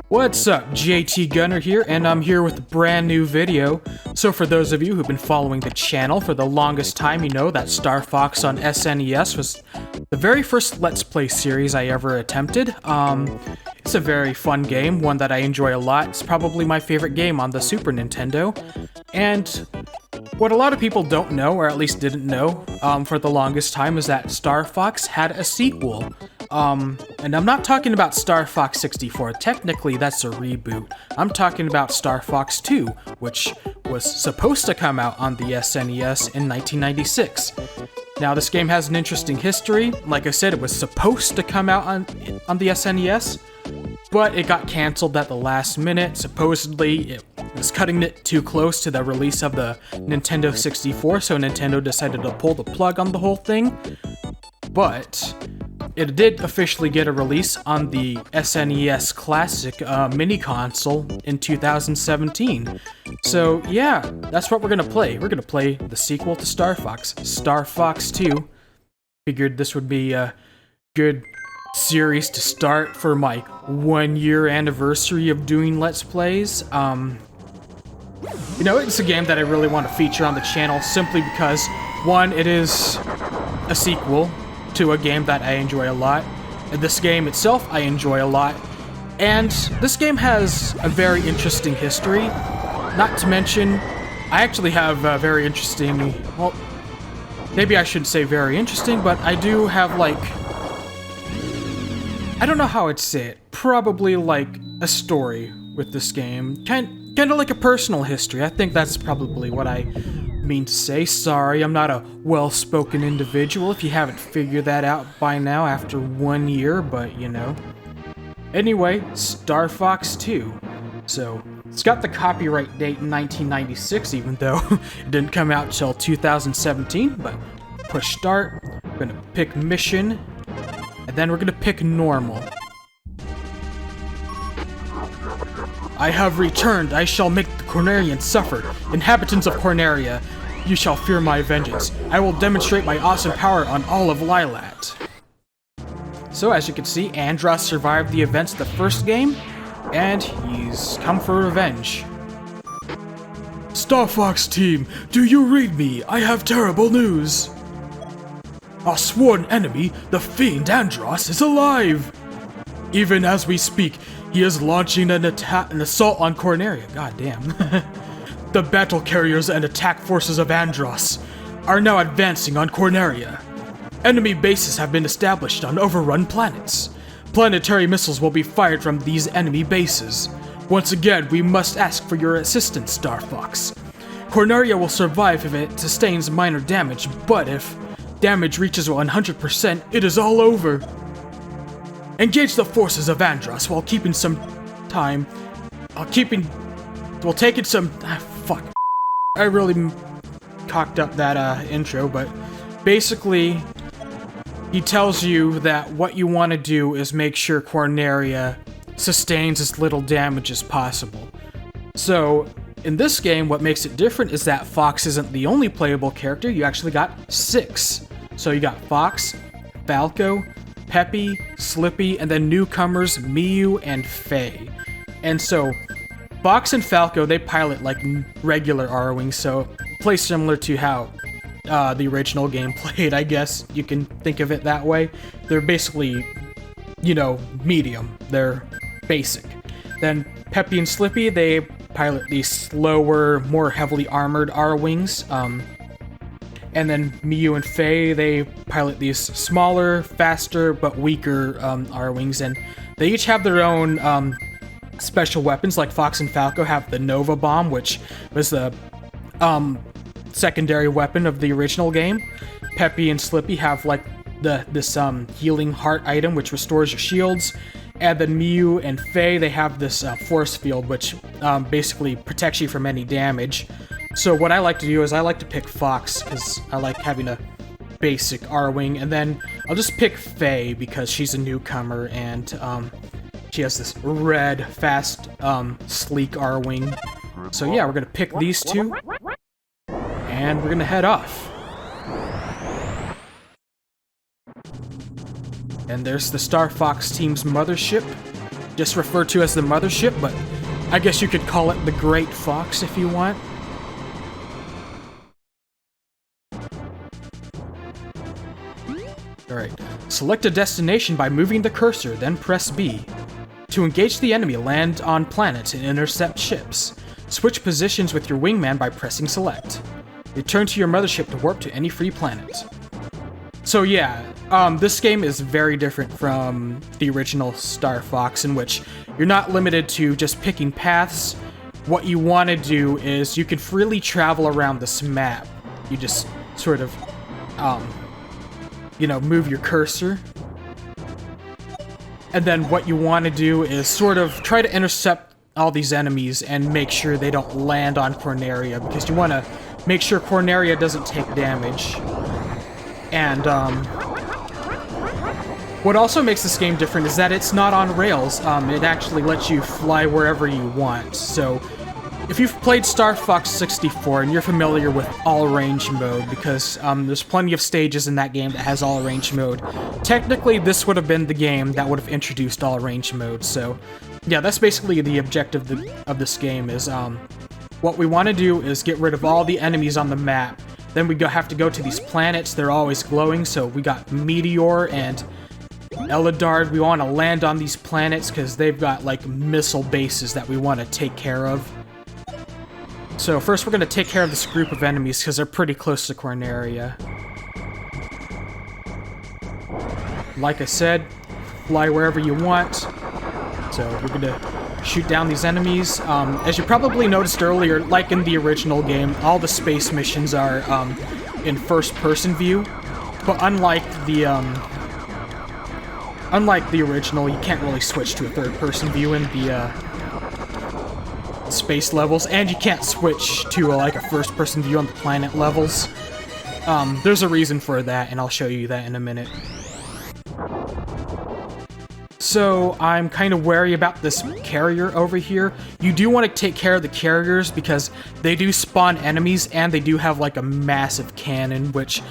What's up, JT Gunner here, and I'm here with a brand new video. So for those of you who've been following the channel for the longest time, you know that Star Fox on SNES was the very first Let's Play series I ever attempted. It's a very fun game, one that I enjoy a lot. It's probably my favorite game on the Super Nintendo. And what a lot of people don't know, or at least didn't know, for the longest time, is that Star Fox had a sequel. And I'm not talking about Star Fox 64, technically that's a reboot. I'm talking about Star Fox 2, which was supposed to come out on the SNES in 1996. Now this game has an interesting history. Like I said, it was supposed to come out on the SNES, but it got cancelled at the last minute. Supposedly it was cutting it too close to the release of the Nintendo 64, so Nintendo decided to pull the plug on the whole thing. But it did officially get a release on the SNES Classic mini console in 2017. So yeah, that's what we're gonna play. We're gonna play the sequel to Star Fox, Star Fox 2. Figured this would be a good series to start for my 1-year anniversary of doing Let's Plays. You know, it's a game that I really want to feature on the channel simply because, one, it is a sequel to a game that I enjoy a lot. This game itself I enjoy a lot. And this game has a very interesting history. Not to mention, I actually have a very interesting, well, maybe I shouldn't say very interesting, but I do have like, I don't know how I'd say it, probably like a story with this game. Kind of like a personal history. I think that's probably what I mean to say. Sorry, I'm not a well-spoken individual if you haven't figured that out by now after 1 year, but you know. Anyway, Star Fox 2. So, it's got the copyright date in 1996, even though it didn't come out till 2017, but push start. We're gonna pick mission, and then we're gonna pick normal. I have returned. I shall make the Cornerians suffer. Inhabitants of Corneria, you shall fear my vengeance. I will demonstrate my awesome power on all of Lilat. So as you can see, Andross survived the events of the first game, and he's come for revenge. Star Fox team, do you read me? I have terrible news. Our sworn enemy, the fiend Andross, is alive. Even as we speak, he is launching an assault on Corneria. God damn. The battle carriers and attack forces of Andross are now advancing on Corneria. Enemy bases have been established on overrun planets. Planetary missiles will be fired from these enemy bases. Once again, we must ask for your assistance, Star Fox. Corneria will survive if it sustains minor damage, but if damage reaches 100%, it is all over. Engage the forces of Andross while keeping some time. Taking some. Fuck. I really cocked up that intro, but basically, he tells you that what you want to do is make sure Corneria sustains as little damage as possible. So, in this game, what makes it different is that Fox isn't the only playable character. You actually got 6. So you got Fox, Falco, Peppy, Slippy, and then newcomers Miu and Faye. And so, Fox and Falco, they pilot like regular R-Wings, so play similar to how the original game played, I guess you can think of it that way. They're basically, you know, medium. They're basic. Then Peppy and Slippy, they pilot these slower, more heavily armored R-Wings. And then Miu and Faye, they pilot these smaller, faster, but weaker R-Wings, and they each have their own special weapons. Like Fox and Falco have the Nova Bomb, which was the secondary weapon of the original game. Peppy and Slippy have like this healing heart item, which restores your shields. And then Miu and Faye, they have this force field, which basically protects you from any damage. So what I like to do is I like to pick Fox, because I like having a basic R-Wing, and then I'll just pick Faye, because she's a newcomer, and she has this red, fast, sleek R-Wing. So yeah, we're gonna pick these two, and we're gonna head off. And there's the Star Fox team's mothership. just referred to as the mothership, but I guess you could call it the Great Fox if you want. Alright, select a destination by moving the cursor, then press B. To engage the enemy, land on planets and intercept ships. Switch positions with your wingman by pressing select. Return to your mothership to warp to any free planet. So yeah, this game is very different from the original Star Fox, in which you're not limited to just picking paths. What you want to do is you can freely travel around this map. You just sort of, move your cursor. And then what you want to do is sort of try to intercept all these enemies and make sure they don't land on Corneria, because you want to make sure Corneria doesn't take damage. And, what also makes this game different is that it's not on rails. It actually lets you fly wherever you want. So, if you've played Star Fox 64 and you're familiar with all-range mode, because there's plenty of stages in that game that has all-range mode, technically this would have been the game that would have introduced all-range mode. So, yeah, that's basically the objective of this game. Is what we want to do is get rid of all the enemies on the map. Then we have to go to these planets. They're always glowing, so we got Meteor and Eladard. We want to land on these planets because they've got, like, missile bases that we want to take care of. So first we're going to take care of this group of enemies because they're pretty close to Corneria. Like I said, fly wherever you want. So we're going to shoot down these enemies. As you probably noticed earlier, like in the original game, all the space missions are in first-person view. But unlike the original, you can't really switch to a third-person view in the space levels, and you can't switch to like a first-person view on the planet levels. There's a reason for that, and I'll show you that in a minute. So, I'm kind of wary about this carrier over here. You do want to take care of the carriers because they do spawn enemies and they do have like a massive cannon, which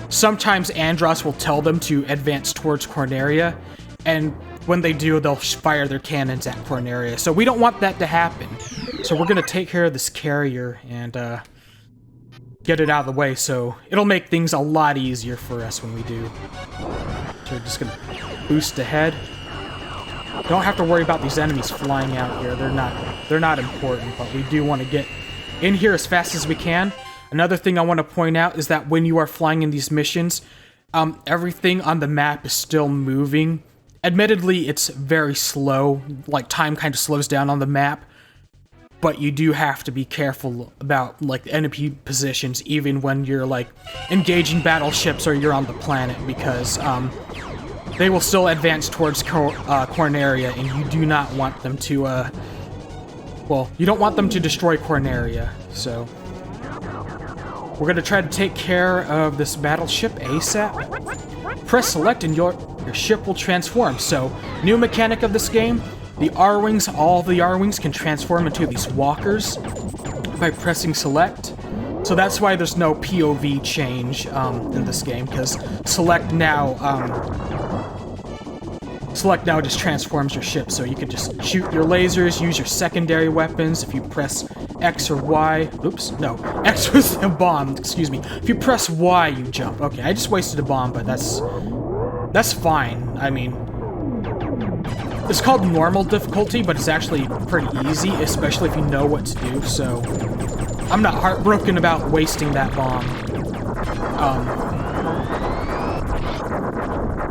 sometimes Andross will tell them to advance towards Corneria, and when they do, they'll fire their cannons at Corneria. So we don't want that to happen. So we're going to take care of this carrier and get it out of the way, so it'll make things a lot easier for us when we do. So we're just going to boost ahead. Don't have to worry about these enemies flying out here. They're not important, but we do want to get in here as fast as we can. Another thing I want to point out is that when you are flying in these missions, everything on the map is still moving. Admittedly, it's very slow, like time kind of slows down on the map, but you do have to be careful about like enemy positions even when you're like engaging battleships or you're on the planet, because they will still advance towards Corneria, and you do not want them to, you don't want them to destroy Corneria, so we're going to try to take care of this battleship ASAP. Press select and your ship will transform. So, new mechanic of this game, the R-Wings, all the R-Wings can transform into these walkers by pressing select. So that's why there's no POV change in this game, because select now just transforms your ship, so you can just shoot your lasers, use your secondary weapons. If you press X or Y, oops, no, X was a bomb, excuse me. If you press Y, you jump. Okay, I just wasted a bomb, but that's fine. I mean, it's called normal difficulty, but it's actually pretty easy, especially if you know what to do, so I'm not heartbroken about wasting that bomb.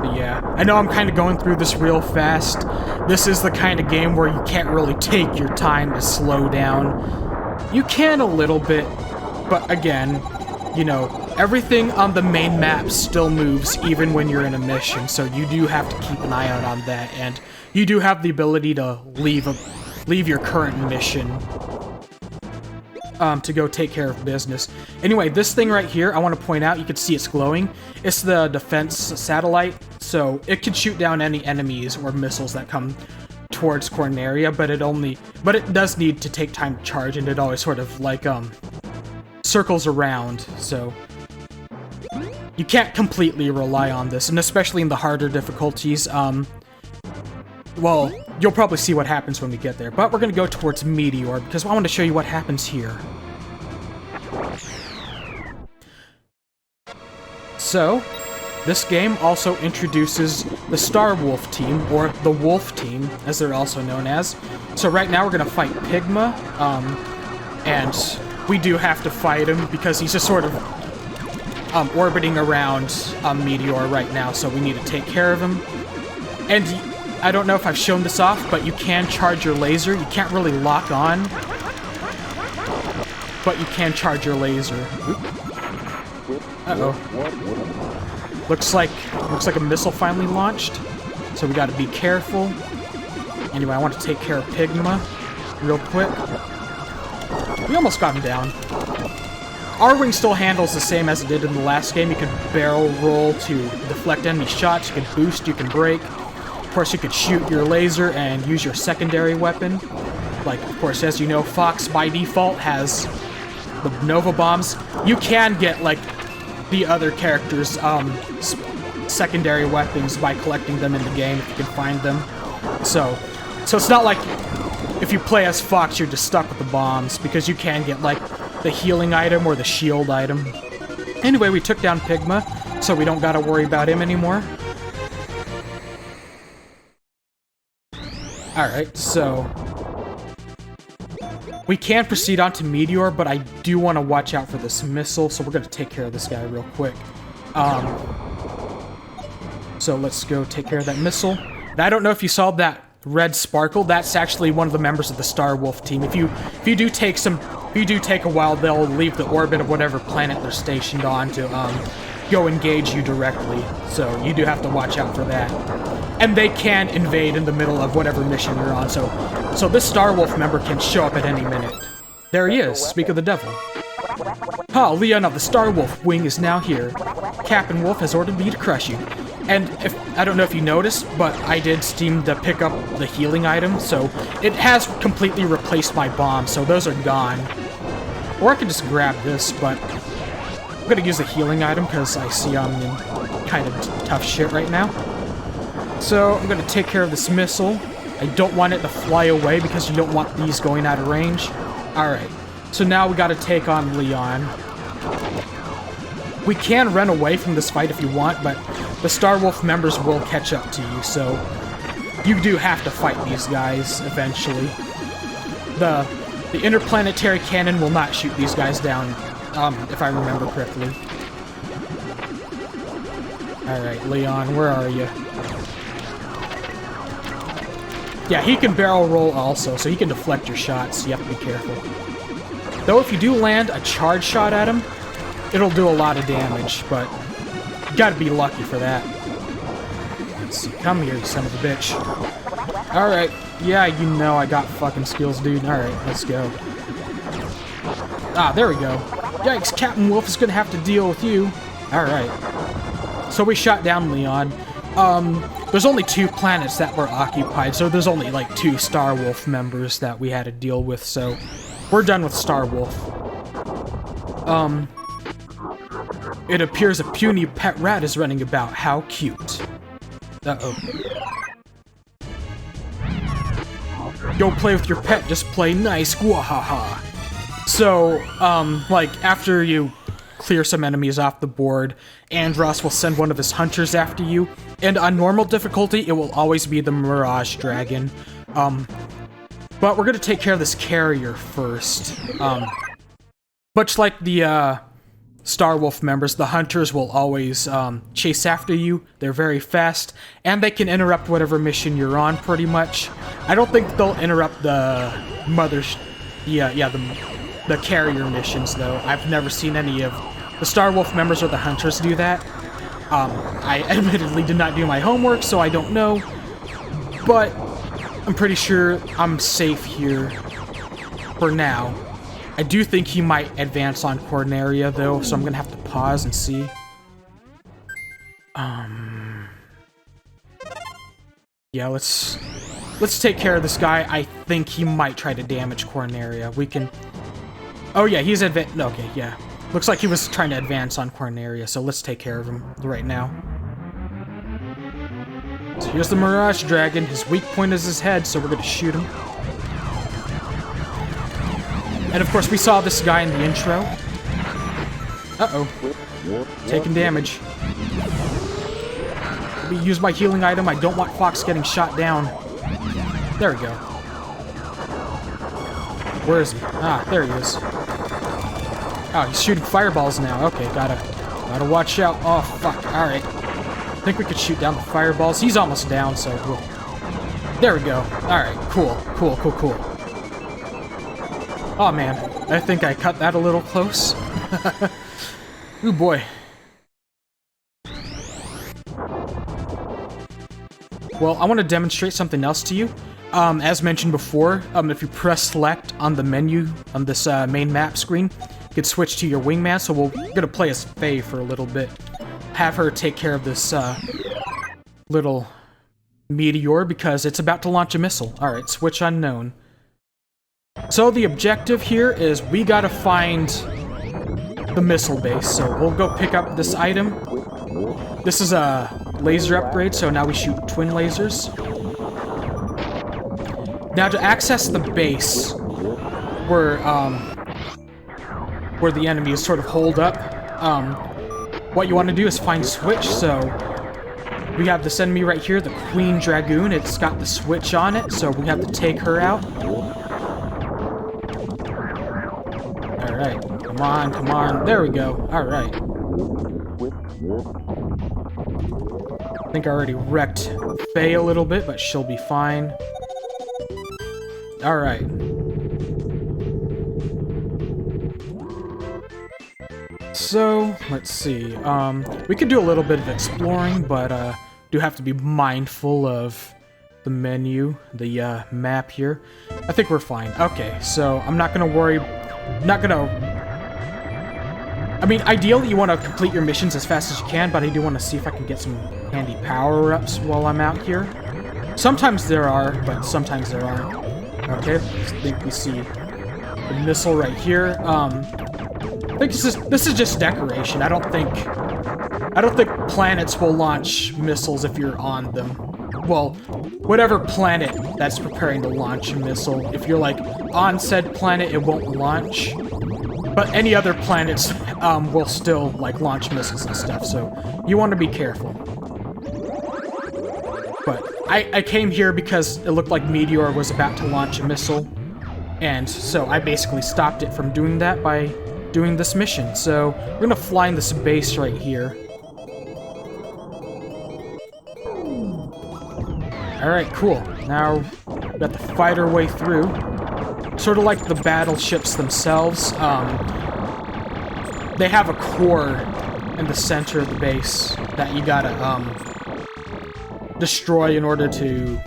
But yeah, I know I'm kind of going through this real fast. This is the kind of game where you can't really take your time to slow down. You can a little bit, but again, you know, everything on the main map still moves even when you're in a mission, so you do have to keep an eye out on that, and you do have the ability to leave your current mission to go take care of business. Anyway, this thing right here, I want to point out, you can see it's glowing. It's the defense satellite, so it can shoot down any enemies or missiles that come towards Corneria, but it does need to take time to charge, and it always sort of like circles around, so you can't completely rely on this, and especially in the harder difficulties, Well, you'll probably see what happens when we get there, but we're gonna go towards Meteor, because I want to show you what happens here. So, this game also introduces the Starwolf team, or the Wolf team, as they're also known as. So right now we're gonna fight Pigma, and we do have to fight him because he's just sort of orbiting around Meteor right now, so we need to take care of him. And I don't know if I've shown this off, but you can charge your laser. You can't really lock on, but you can charge your laser. Uh-oh. Looks like a missile finally launched, so we gotta be careful. Anyway, I want to take care of Pigma real quick. We almost got him down. Our wing still handles the same as it did in the last game. You can barrel roll to deflect enemy shots, you can boost, you can break. Of course, you could shoot your laser and use your secondary weapon. Like, of course, as you know, Fox by default has the Nova Bombs. You can get, like, the other characters' secondary weapons by collecting them in the game if you can find them. So it's not like if you play as Fox, you're just stuck with the bombs, because you can get, like, the healing item or the shield item. Anyway, we took down Pigma, so we don't gotta worry about him anymore. Alright, so we can proceed on to Meteor, but I do want to watch out for this missile, so we're going to take care of this guy real quick. So let's go take care of that missile. And I don't know if you saw that red sparkle. That's actually one of the members of the Starwolf team. If you do take a while, they'll leave the orbit of whatever planet they're stationed on to go engage you directly. So you do have to watch out for that. And they can invade in the middle of whatever mission you're on, so this Starwolf member can show up at any minute. There he is, speak of the devil. Ha, Leon of the Starwolf wing is now here. Captain Wolf has ordered me to crush you. And I don't know if you noticed, but I did Steam to pick up the healing item, so it has completely replaced my bombs, so those are gone. Or I could just grab this, but I'm gonna use the healing item because I see I'm in kind of tough shit right now. So I'm gonna take care of this missile. I don't want it to fly away because you don't want these going out of range. Alright, so now we gotta take on Leon. We can run away from this fight if you want, but the Starwolf members will catch up to you, so you do have to fight these guys eventually. The interplanetary cannon will not shoot these guys down, if I remember correctly. Alright, Leon, where are you? Yeah, he can barrel roll also, so he can deflect your shots, so you have to be careful. Though if you do land a charge shot at him, it'll do a lot of damage, but you gotta be lucky for that. Let's see, come here, you son of a bitch. Alright, yeah, you know I got fucking skills, dude. Alright, let's go. Ah, there we go. Yikes, Captain Wolf is gonna have to deal with you. Alright. So we shot down Leon. There's only 2 planets that were occupied, so there's only like 2 Starwolf members that we had to deal with, so we're done with Starwolf. It appears a puny pet rat is running about. How cute. Uh-oh. Go play with your pet, just play nice, gwahaha. So, like, after you clear some enemies off the board, Andros will send one of his hunters after you, and on normal difficulty, it will always be the Mirage Dragon. But we're gonna take care of this carrier first. Much like the, Starwolf members, the hunters will always, chase after you. They're very fast, and they can interrupt whatever mission you're on, pretty much. I don't think they'll interrupt the the carrier missions, though. I've never seen any of the Starwolf members or the hunters do that. I admittedly did not do my homework, so I don't know. But I'm pretty sure I'm safe here for now. I do think he might advance on Corneria, though, so I'm gonna have to pause and see. Yeah, let's take care of this guy. I think he might try to damage Corneria. We can... Oh yeah, he's okay, yeah. Looks like he was trying to advance on Corneria, so let's take care of him right now. So here's the Mirage Dragon. His weak point is his head, so we're gonna shoot him. And of course, we saw this guy in the intro. Uh-oh. Taking damage. Let me use my healing item. I don't want Fox getting shot down. There we go. Where is he? Ah, there he is. Oh, he's shooting fireballs now. Okay, gotta watch out. Oh, fuck. Alright. I think we could shoot down the fireballs. He's almost down, so we'll... There we go. Alright, cool. Cool, cool, cool. Oh, man. I think I cut that a little close. Ooh, boy. Well, I want to demonstrate something else to you. As mentioned before, if you press select on the menu on this main map screen, you can switch to your wingman, so we're gonna play as Faye for a little bit. Have her take care of this little meteor because it's about to launch a missile. Alright, switch unknown. So the objective here is we gotta find the missile base, so we'll go pick up this item. This is a laser upgrade, so now we shoot twin lasers. Now to access the base, where the enemy is sort of holed up, what you want to do is find a switch. So we have this enemy right here, the Queen Dragoon. It's got the switch on it, so we have to take her out. Alright, come on, come on. There we go. Alright. I think I already wrecked Faye a little bit, but she'll be fine. Alright. So, let's see. We could do a little bit of exploring, but do have to be mindful of the menu, the map here. I think we're fine. Okay, so I'm not gonna worry. Not gonna... I mean, ideally you want to complete your missions as fast as you can, but I do want to see if I can get some handy power-ups while I'm out here. Sometimes there are, but sometimes there aren't. Okay, I think we see the missile right here. I think this is just decoration. I don't think planets will launch missiles if you're on them. Well, whatever planet that's preparing to launch a missile, if you're like on said planet, it won't launch. But any other planets will still like launch missiles and stuff, so you want to be careful. But I came here because it looked like Meteor was about to launch a missile, and so I basically stopped it from doing that by doing this mission. So we're gonna fly in this base right here. Alright, cool. Now we got to fight our way through. Sort of like the battleships themselves. They have a core in the center of the base that you gotta destroy in order to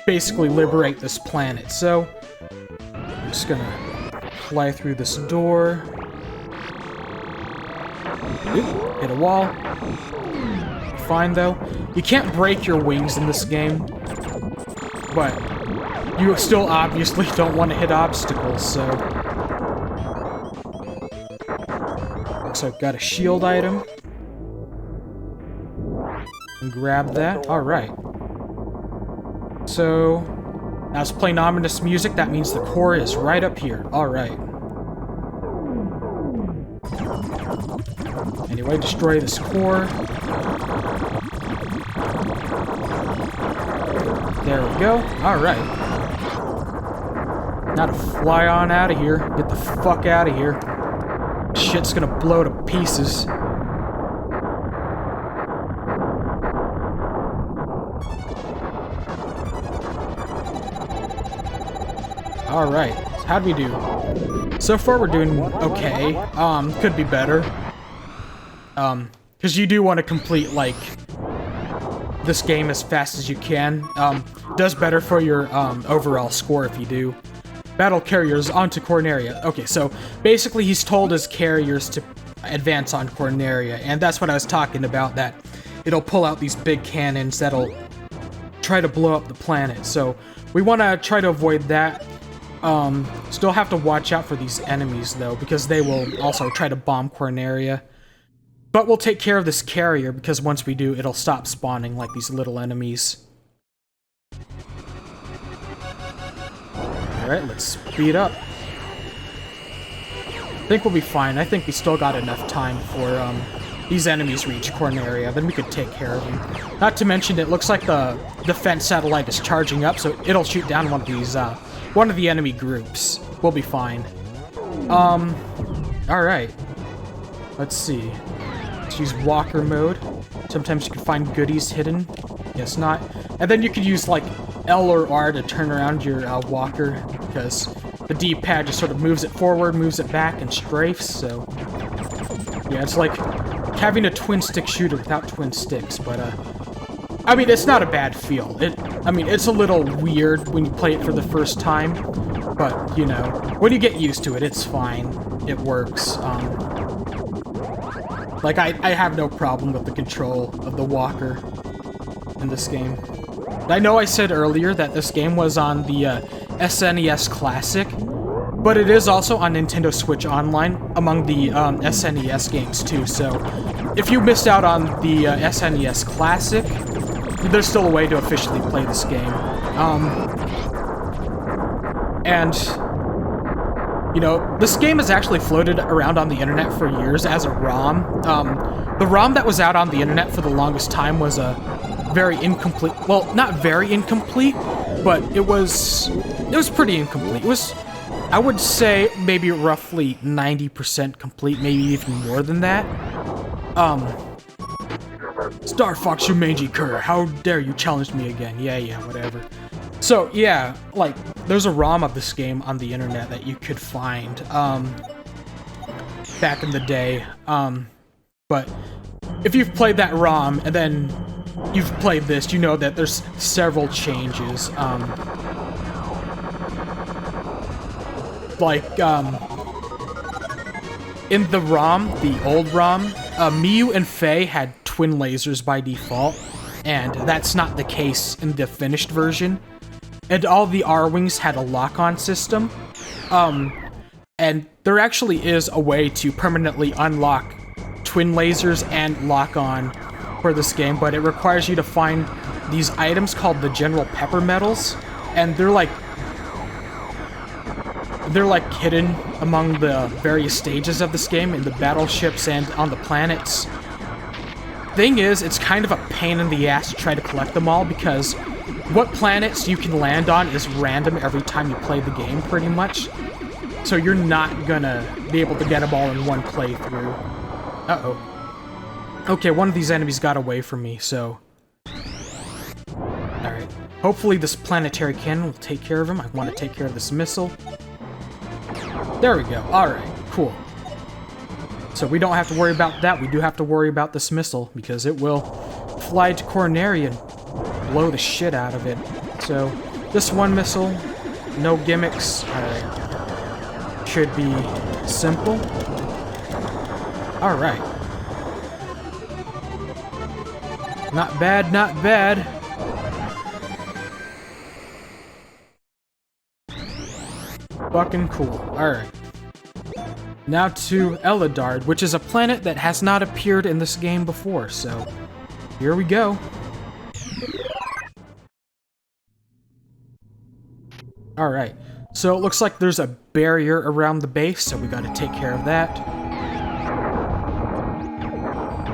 basically liberate this planet. So I'm just gonna fly through this door. Oop, hit a wall. Fine though. You can't break your wings in this game, but you still obviously don't want to hit obstacles, so... Looks like I've got a shield item. And grab that. Alright. So... now it's playing ominous music. That means the core is right up here. Alright. Anyway, destroy this core. There we go. Alright. Now to fly on out of here. Get the fuck out of here. Shit's gonna blow to pieces. Alright. How'd we do? So far we're doing okay. Could be better. Because you do want to complete, like, this game as fast as you can. Does better for your overall score if you do. Battle carriers onto Corneria. Okay, so basically he's told his carriers to advance on Corneria, and that's what I was talking about, that it'll pull out these big cannons that'll try to blow up the planet. So we want to try to avoid that. Still have to watch out for these enemies though, because they will also try to bomb Corneria. But we'll take care of this carrier, because once we do, it'll stop spawning like these little enemies. Alright, let's speed up. I think we'll be fine. I think we still got enough time for these enemies reach Corneria, then we could take care of them. Not to mention, it looks like the defense satellite is charging up, so it'll shoot down one of these, one of the enemy groups. We'll be fine. Alright. Let's see. Let's use walker mode. Sometimes you can find goodies hidden. Guess not. And then you could use, like, L or R to turn around your walker, because the D-pad just sort of moves it forward, moves it back, and strafes, so... yeah, it's like having a twin-stick shooter without twin sticks, but, I mean, it's not a bad feel. I mean, it's a little weird when you play it for the first time, but, you know, when you get used to it, it's fine. It works. Like, I have no problem with the control of the walker in this game. I know I said earlier that this game was on the SNES Classic, but it is also on Nintendo Switch Online among the SNES games too, so if you missed out on the SNES Classic, there's still a way to officially play this game. And, you know, this game has actually floated around on the internet for years as a ROM. The ROM that was out on the internet for the longest time was a very incomplete, well, not very incomplete, but it was pretty incomplete. It was, I would say, maybe roughly 90% complete, maybe even more than that. Star Fox, you mangy cur, how dare you challenge me again? Yeah, whatever. So, yeah, like, there's a ROM of this game on the internet that you could find, back in the day, but if you've played that ROM, and then you've played this, you know that there's several changes, in the ROM, the old ROM, Miyu and Faye had twin lasers by default, and that's not the case in the finished version. And all the R-Wings had a lock-on system, and there actually is a way to permanently unlock twin lasers and lock-on for this game, but it requires you to find these items called the General Pepper Medals, and they're like hidden among the various stages of this game, in the battleships and on the planets. Thing is, it's kind of a pain in the ass to try to collect them all, because what planets you can land on is random every time you play the game, pretty much. So you're not gonna be able to get them all in one playthrough. Uh-oh. Okay, one of these enemies got away from me, so... alright. Hopefully this planetary cannon will take care of him. I want to take care of this missile. There we go. Alright, cool. So we don't have to worry about that. We do have to worry about this missile, because it will fly to Corneria and blow the shit out of it. So, this one missile, no gimmicks. Alright. Should be simple. Alright. Not bad, not bad. Fucking cool. Alright. Now to Eladard, which is a planet that has not appeared in this game before, so here we go. Alright, so it looks like there's a barrier around the base, so we gotta take care of that.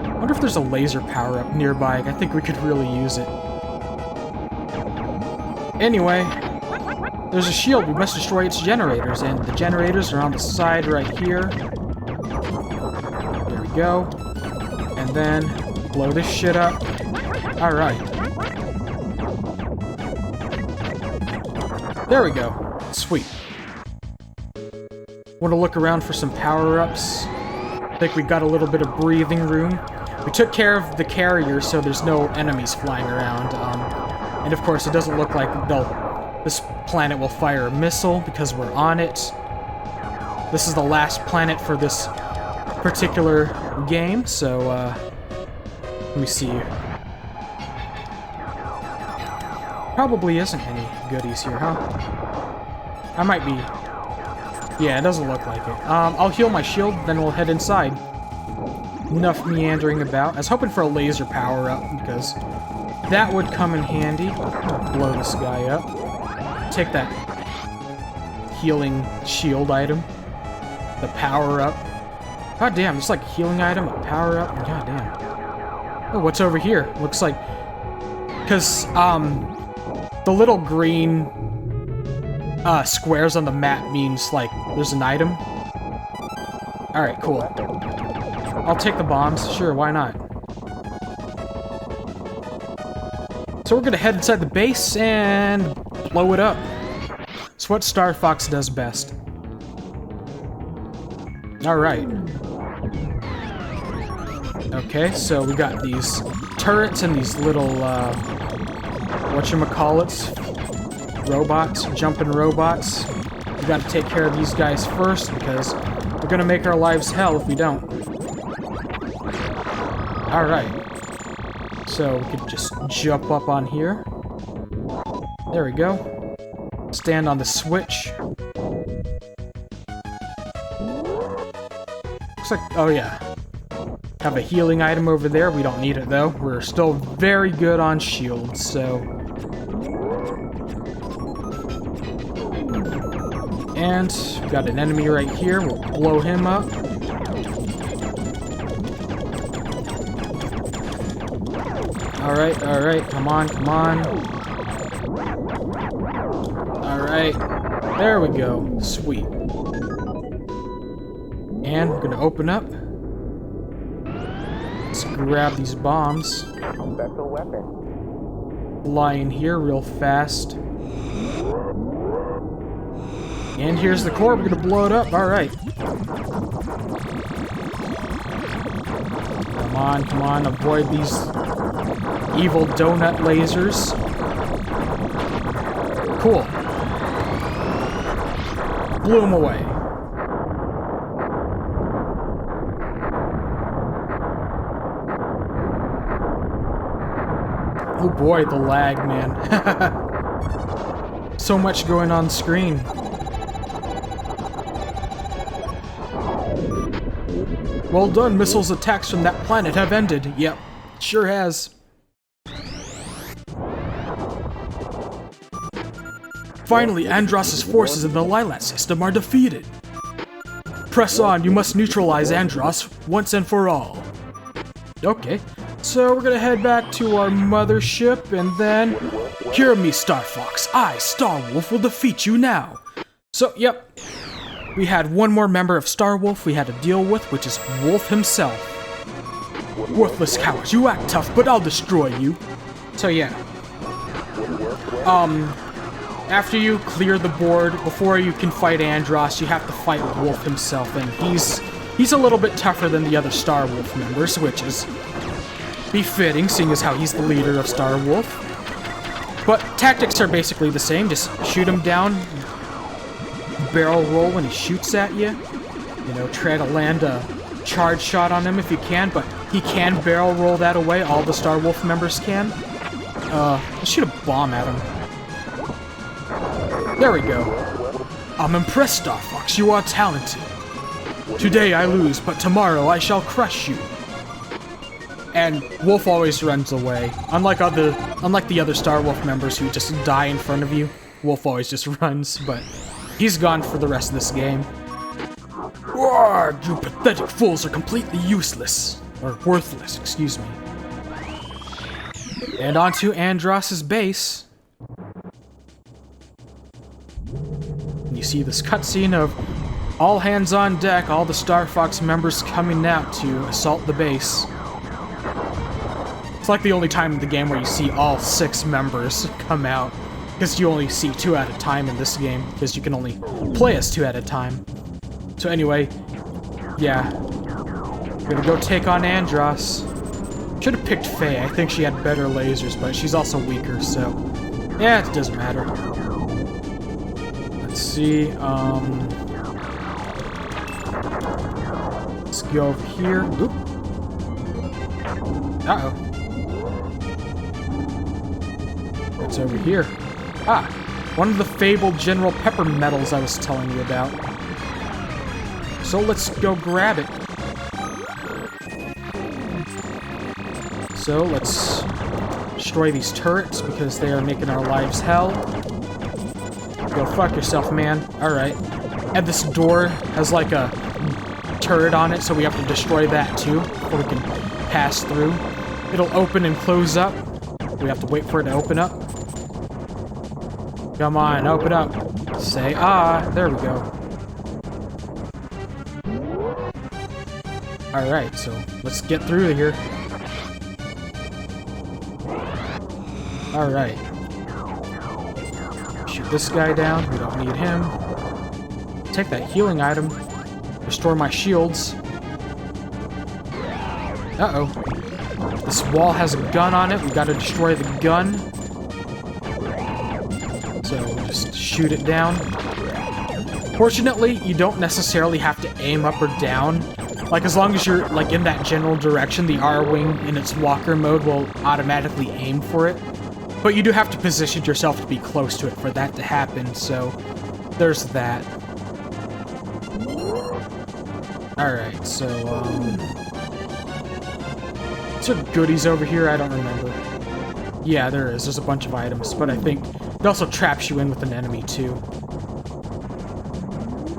I wonder if there's a laser power-up nearby. I think we could really use it. Anyway, there's a shield. We must destroy its generators, and the generators are on the side right here. There we go. And then blow this shit up. Alright. There we go. Sweet. Want to look around for some power-ups. I think we got a little bit of breathing room. We took care of the carrier, so there's no enemies flying around. And of course, it doesn't look like this planet will fire a missile because we're on it. This is the last planet for this particular game, so let me see. Probably isn't any goodies here, huh? I might be. Yeah, it doesn't look like it. I'll heal my shield, then we'll head inside. enough meandering about. I was hoping for a laser power-up, because that would come in handy. Blow this guy up. Take that healing shield item. The power-up. God damn, it's like a healing item, a power-up. God damn. Oh, what's over here? Looks like... Because, the little green squares on the map means, like, there's an item. Alright, cool. I'll take the bombs. Sure, why not? So we're gonna head inside the base and blow it up. It's what Star Fox does best. Alright. Okay, so we got these turrets and these little, whatchamacallits? Robots, jumping robots. We gotta take care of these guys first, because we're gonna make our lives hell if we don't. Alright. So we could just jump up on here. There we go. Stand on the switch. Looks like, oh yeah. Have a healing item over there. We don't need it though. We're still very good on shields, so... And we got an enemy right here. We'll blow him up. Alright, alright. Come on, come on. Alright. There we go. Sweet. And we're gonna open up. Let's grab these bombs. Special weapon. Fly in here real fast. And here's the core. We're gonna blow it up. Alright. Come on, come on. Avoid these evil donut lasers. Cool. Blew them away. Oh boy, the lag, man. So much going on screen. Well done, missiles attacks from that planet have ended. Yep, sure has. Finally, Andross's forces in the Lilat system are defeated. Press on, you must neutralize Andross once and for all. Okay, so we're gonna head back to our mothership and then... Hear me, Star Fox. I, Starwolf, will defeat you now. So, yep. We had one more member of Starwolf we had to deal with, which is Wolf himself. Worthless cowards, you act tough, but I'll destroy you. So yeah. After you clear the board, before you can fight Andross, you have to fight Wolf himself, and he's a little bit tougher than the other Starwolf members, which is befitting, seeing as how he's the leader of Starwolf. But tactics are basically the same, just shoot him down, barrel roll when he shoots at you. You know, try to land a charge shot on him if you can, but he can barrel roll that away, all the Starwolf members can. Let's shoot a bomb at him. There we go. I'm impressed, Star Fox, you are talented. Today I lose, but tomorrow I shall crush you. And Wolf always runs away. Unlike the other Starwolf members who just die in front of you, Wolf always just runs, but he's gone for the rest of this game. Roar, you pathetic fools are completely useless. Or worthless, excuse me. And onto Andross's base. And you see this cutscene of all hands on deck, all the Star Fox members coming out to assault the base. It's like the only time in the game where you see all 6 members come out. Because you only see 2 at a time in this game, because you can only play as 2 at a time. So anyway, yeah. We're gonna go take on Andross. Should have picked Faye. I think she had better lasers, but she's also weaker, so... yeah, it doesn't matter. Let's see, let's go over here. Oop. Uh-oh. What's over here? Ah, one of the fabled General Pepper medals I was telling you about. So let's go grab it. So let's destroy these turrets because they are making our lives hell. Go fuck yourself, man. Alright. And this door has like a turret on it, so we have to destroy that too before we can pass through. It'll open and close up. We have to wait for it to open up. Come on, open up. Say ah. There we go. Alright, so let's get through here. Alright. Shoot this guy down. We don't need him. Take that healing item. Restore my shields. Uh-oh. This wall has a gun on it. We gotta destroy the gun. So we'll just shoot it down. Fortunately, you don't necessarily have to aim up or down. Like, as long as you're, like, in that general direction, the R-Wing in its walker mode will automatically aim for it. But you do have to position yourself to be close to it for that to happen, so there's that. Alright, so, is there goodies over here? I don't remember. Yeah, there is. There's a bunch of items, but I think it also traps you in with an enemy, too.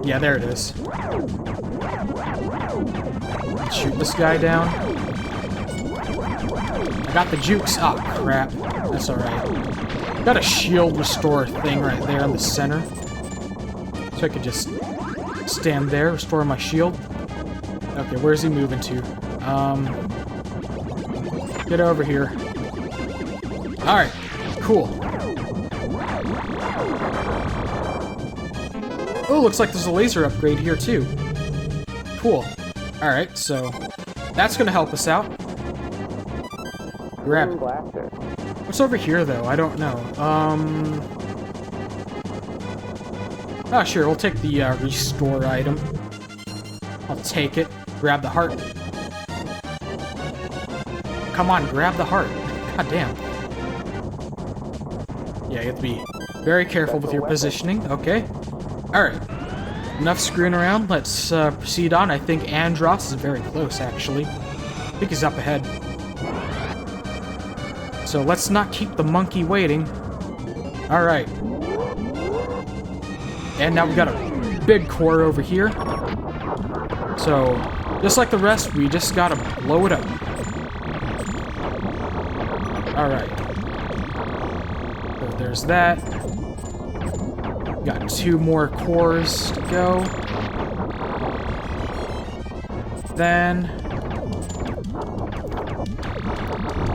Yeah, there it is. Let's shoot this guy down. I got the jukes. Oh, crap. That's alright. Got a shield restore thing right there in the center. So I could just stand there, restore my shield. Okay, where's he moving to? Get over here. Alright, cool. Oh, looks like there's a laser upgrade here too. Cool. Alright, so that's gonna help us out. Grab it. What's over here though? I don't know. Oh, sure, we'll take the restore item. I'll take it. Grab the heart. Come on, grab the heart. God damn. Yeah, you have to be very careful with your positioning. Okay. Alright. Enough screwing around. Let's proceed on. I think Andros is very close, actually. I think he's up ahead. So let's not keep the monkey waiting. Alright. And now we got a big core over here. So, just like the rest, we just gotta blow it up. Alright. So there's that. Got 2 more cores to go. Then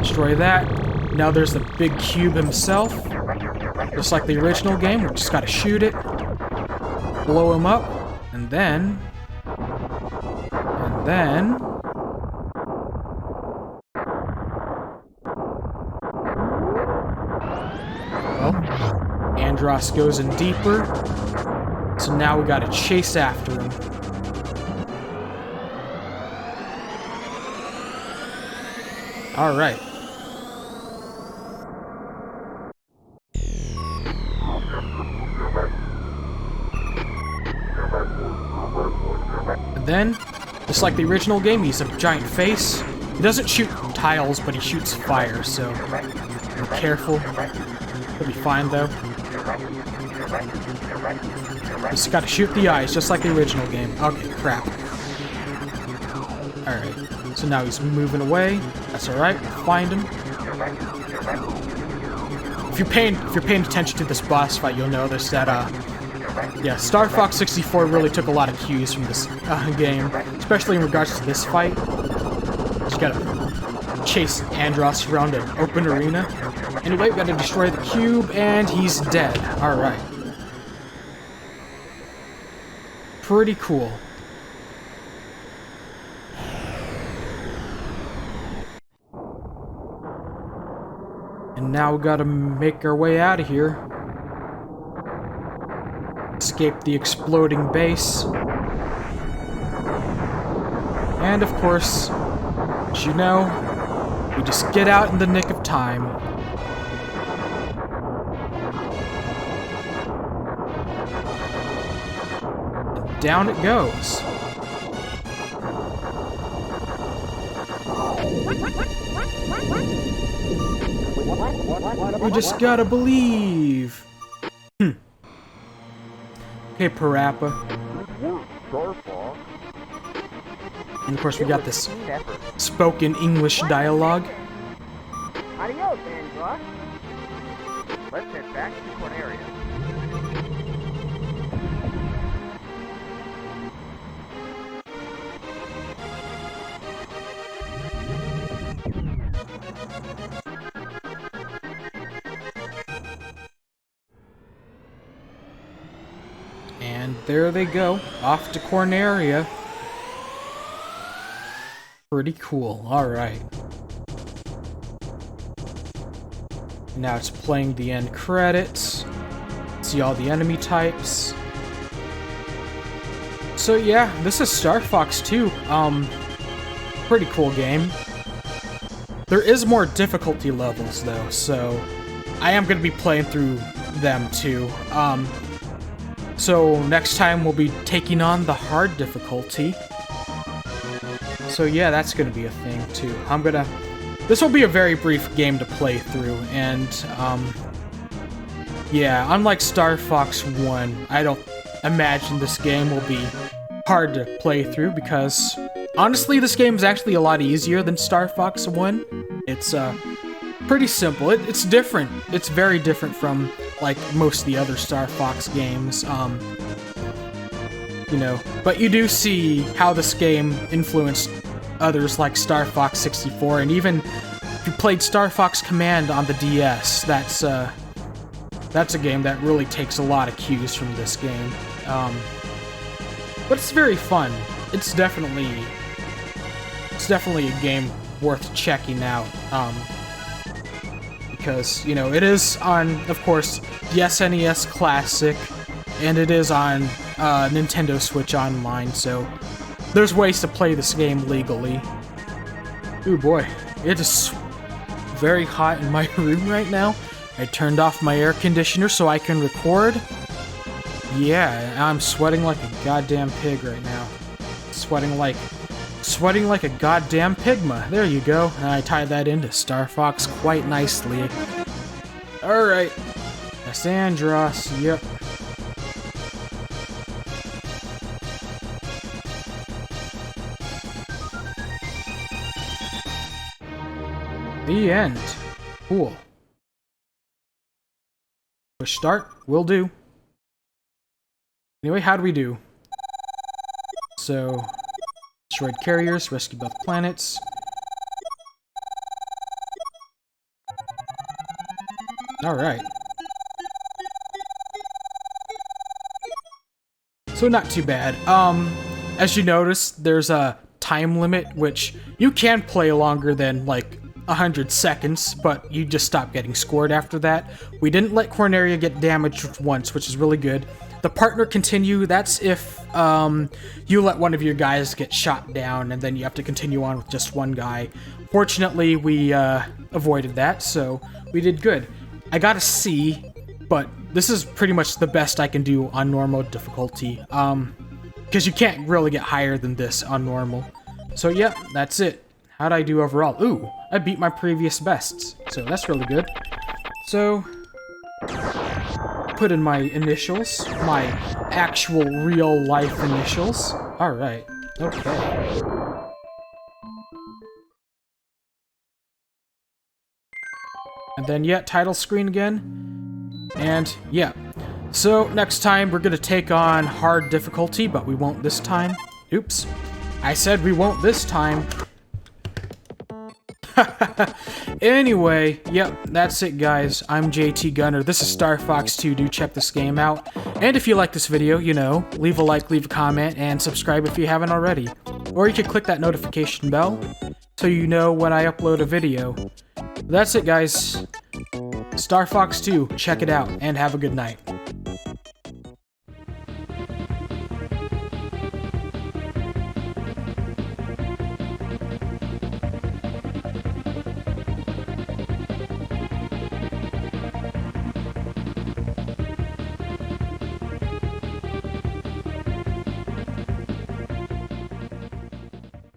destroy that. Now there's the big cube himself. Just like the original game, we just gotta shoot it. Blow him up. And then... well, Andros goes in deeper. So now we gotta chase after him. Alright. And then, just like the original game, he's a giant face. He doesn't shoot tiles, but he shoots fire, so be careful. He'll be fine, though. Just gotta shoot the eyes, just like the original game. Okay, crap. Alright, so now he's moving away. That's alright, we'll find him. If you're paying attention to this boss fight, you'll notice that, yeah, Star Fox 64 really took a lot of cues from this game, especially in regards to this fight. You gotta chase Andros around an open arena. Anyway, we gotta destroy the cube, and he's dead. Alright. Pretty cool. And now we gotta make our way out of here. Escape the exploding base. And of course, as you know, we just get out in the nick of time. And down it goes. We just gotta believe. Okay, Parappa. And of course we got this spoken English dialogue. Adios, Angela. Let's head back to Corneria. And there they go, off to Corneria. Pretty cool, alright. Now it's playing the end credits. See all the enemy types. So yeah, this is Star Fox 2. Pretty cool game. There is more difficulty levels though, so I am going to be playing through them too. So next time we'll be taking on the hard difficulty. So yeah, that's going to be a thing too. This will be a very brief game to play through, and yeah, unlike Star Fox 1, I don't imagine this game will be hard to play through, because honestly, this game is actually a lot easier than Star Fox 1. It's pretty simple. It's different. It's very different from like most of the other Star Fox games. You know, but you do see how this game influenced others like Star Fox 64, and even if you played Star Fox Command on the DS, that's a game that really takes a lot of cues from this game. But it's very fun. It's definitely a game worth checking out. Because, you know, it is on, of course, the SNES Classic, and it is on Nintendo Switch Online, so there's ways to play this game legally. Ooh boy, it is very hot in my room right now. I turned off my air conditioner so I can record. Yeah, I'm sweating like a goddamn pig right now. Sweating like a goddamn Pigma. There you go. And I tied that into Star Fox quite nicely. Alright. That's Andros, yep. The end. Cool. Push start. Will do. Anyway, how do we do? So, destroyed carriers, rescue both planets. Alright. So not too bad. As you notice, there's a time limit, which you can play longer than, like, 100 seconds, but you just stop getting scored after that. We didn't let Corneria get damaged once, which is really good. The partner continue, that's if you let one of your guys get shot down, and then you have to continue on with just one guy. Fortunately, we avoided that, so we did good. I got a C, but this is pretty much the best I can do on normal difficulty, because you can't really get higher than this on normal. So yeah, that's it. How'd I do overall? Ooh, I beat my previous bests, so that's really good. So, put in my initials, my actual real-life initials. Alright, okay. And then, yeah, title screen again. And, yeah. So, next time we're gonna take on hard difficulty, but we won't this time. Oops. I said we won't this time. Anyway, yep, that's it guys. I'm JT Gunner. This is Star Fox 2. Do check this game out. And if you like this video, you know, leave a like, leave a comment, and subscribe if you haven't already. Or you can click that notification bell so you know when I upload a video. That's it guys. Star Fox 2. Check it out, and have a good night.